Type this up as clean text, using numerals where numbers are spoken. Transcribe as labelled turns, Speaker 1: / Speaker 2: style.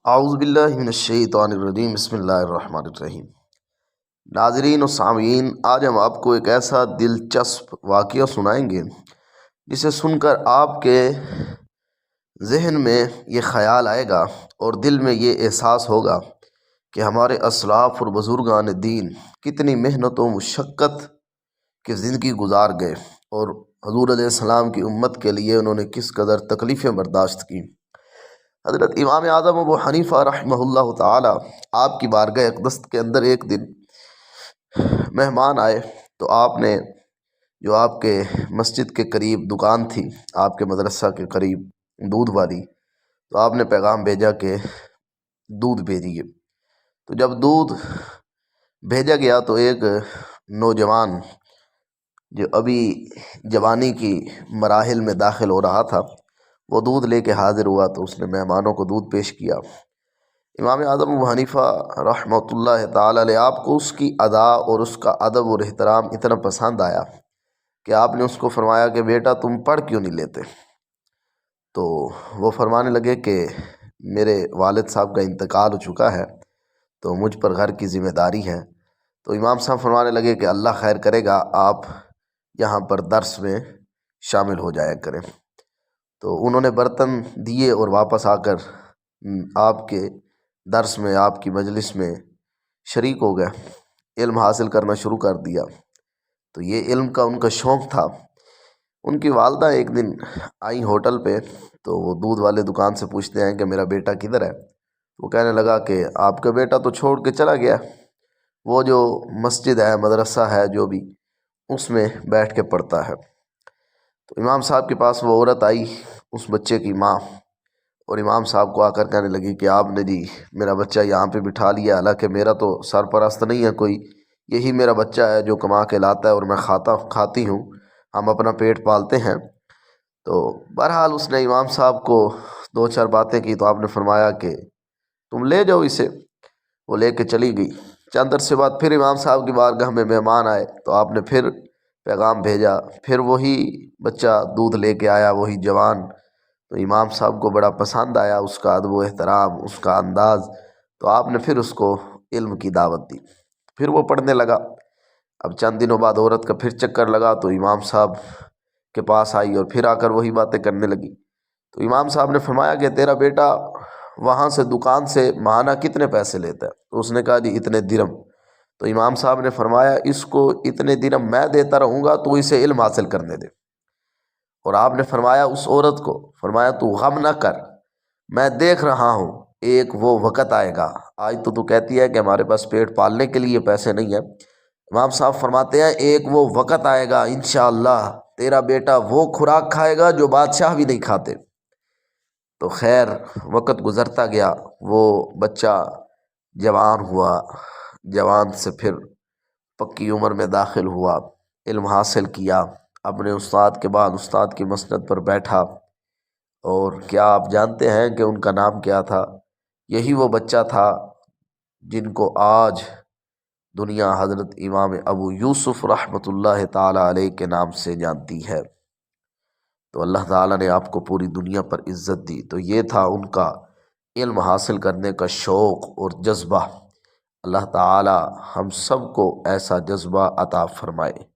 Speaker 1: اعوذ باللہ من الشیطان الرجیم، بسم اللہ الرحمن الرحیم۔ ناظرین و سامعین، آج ہم آپ کو ایک ایسا دلچسپ واقعہ سنائیں گے جسے سن کر آپ کے ذہن میں یہ خیال آئے گا اور دل میں یہ احساس ہوگا کہ ہمارے اسلاف اور بزرگان دین کتنی محنت و مشقت کی زندگی گزار گئے اور حضور علیہ السلام کی امت کے لیے انہوں نے کس قدر تکلیفیں برداشت کی۔ حضرت امام اعظم ابو حنیفہ رحمہ اللہ تعالی آپ کی بارگاہ اقدس کے اندر ایک دن مہمان آئے تو آپ نے جو آپ کے مسجد کے قریب دکان تھی، آپ کے مدرسہ کے قریب دودھ والی، تو آپ نے پیغام بھیجا کہ دودھ بھیجیے۔ تو جب دودھ بھیجا گیا تو ایک نوجوان جو ابھی جوانی کی مراحل میں داخل ہو رہا تھا، وہ دودھ لے کے حاضر ہوا تو اس نے مہمانوں کو دودھ پیش کیا۔ امام اعظم ابو حنیفہ رحمۃ اللہ تعالی علیہ آپ کو اس کی ادا اور اس کا ادب اور احترام اتنا پسند آیا کہ آپ نے اس کو فرمایا کہ بیٹا تم پڑھ کیوں نہیں لیتے؟ تو وہ فرمانے لگے کہ میرے والد صاحب کا انتقال ہو چکا ہے تو مجھ پر گھر کی ذمہ داری ہے۔ تو امام صاحب فرمانے لگے کہ اللہ خیر کرے گا، آپ یہاں پر درس میں شامل ہو جایا کریں۔ تو انہوں نے برتن دیے اور واپس آ کر آپ کے درس میں، آپ کی مجلس میں شریک ہو گئے، علم حاصل کرنا شروع کر دیا۔ تو یہ علم کا ان کا شوق تھا۔ ان کی والدہ ایک دن آئی ہوٹل پہ تو وہ دودھ والے دکان سے پوچھتے ہیں کہ میرا بیٹا کدھر ہے؟ وہ کہنے لگا کہ آپ کا بیٹا تو چھوڑ کے چلا گیا، وہ جو مسجد ہے، مدرسہ ہے جو بھی، اس میں بیٹھ کے پڑھتا ہے۔ تو امام صاحب کے پاس وہ عورت آئی، اس بچے کی ماں، اور امام صاحب کو آ کر کہنے لگی کہ آپ نے جی میرا بچہ یہاں پہ بٹھا لیا، حالانکہ میرا تو سرپرست نہیں ہے کوئی، یہی میرا بچہ ہے جو کما کے لاتا ہے اور میں کھاتی ہوں، ہم اپنا پیٹ پالتے ہیں۔ تو بہرحال اس نے امام صاحب کو دو چار باتیں کی تو آپ نے فرمایا کہ تم لے جاؤ اسے۔ وہ لے کے چلی گئی۔ چند عرصے بعد پھر امام صاحب کی بارگاہ میں مہمان آئے تو آپ نے پھر پیغام بھیجا، پھر وہی بچہ دودھ لے کے آیا، وہی جوان۔ تو امام صاحب کو بڑا پسند آیا اس کا ادب و احترام، اس کا انداز، تو آپ نے پھر اس کو علم کی دعوت دی، پھر وہ پڑھنے لگا۔ اب چند دنوں بعد عورت کا پھر چکر لگا تو امام صاحب کے پاس آئی اور پھر آ کر وہی باتیں کرنے لگی۔ تو امام صاحب نے فرمایا کہ تیرا بیٹا وہاں سے دکان سے ماہانہ کتنے پیسے لیتا ہے؟ تو اس نے کہا جی اتنے درم۔ تو امام صاحب نے فرمایا اس کو اتنے درم میں دیتا رہوں گا تو اسے علم حاصل کرنے دے۔ اور آپ نے فرمایا اس عورت کو، فرمایا تو غم نہ کر، میں دیکھ رہا ہوں ایک وہ وقت آئے گا، آج تو کہتی ہے کہ ہمارے پاس پیٹ پالنے کے لیے پیسے نہیں ہیں۔ امام صاحب فرماتے ہیں ایک وہ وقت آئے گا انشاءاللہ تیرا بیٹا وہ خوراک کھائے گا جو بادشاہ بھی نہیں کھاتے۔ تو خیر وقت گزرتا گیا، وہ بچہ جوان ہوا، جوان سے پھر پکی عمر میں داخل ہوا، علم حاصل کیا، اپنے استاد کے بعد استاد کی مسند پر بیٹھا۔ اور کیا آپ جانتے ہیں کہ ان کا نام کیا تھا؟ یہی وہ بچہ تھا جن کو آج دنیا حضرت امام ابو یوسف رحمۃ اللہ تعالی علیہ کے نام سے جانتی ہے۔ تو اللہ تعالیٰ نے آپ کو پوری دنیا پر عزت دی، تو یہ تھا ان کا علم حاصل کرنے کا شوق اور جذبہ۔ اللہ تعالیٰ ہم سب کو ایسا جذبہ عطا فرمائے۔